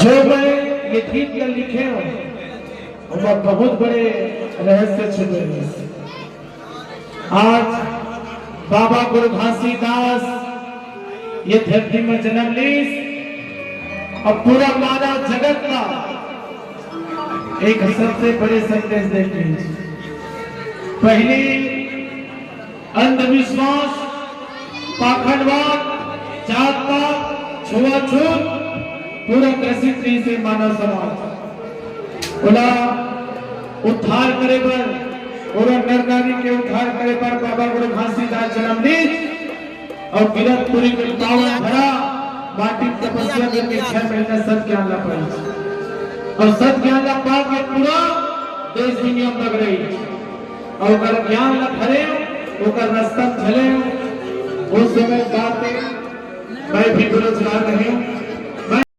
जो मैं ये ठीक कर लिखे हो और बहुत बड़े रहस्य छुपे हैं। आज बाबा गुरु घासीदास ये धरती में जन्म ली और पूरा मानव जगत का एक सबसे बड़े संदेश देते हैं। पहली अंधविश्वास, पाखंडवाद, जात पात, छुआछूत पूरा ग्रसित थी से मानव समाज बोला उद्धार करे पर पूरा नर नारी के उद्धार करे पर बाबा गुरु घासीदास जन्म ली और किरतपुरी के पावन भरा माटी तपस्या करके 6 महीने सत ज्ञान ला पाई और सत ज्ञान ला पा के पूरा देश दुनिया में लग रही और अगर ज्ञान ला भरे ओकर रास्ता चले उस समय बात मैं भी बेरोजगार नहीं हूँ।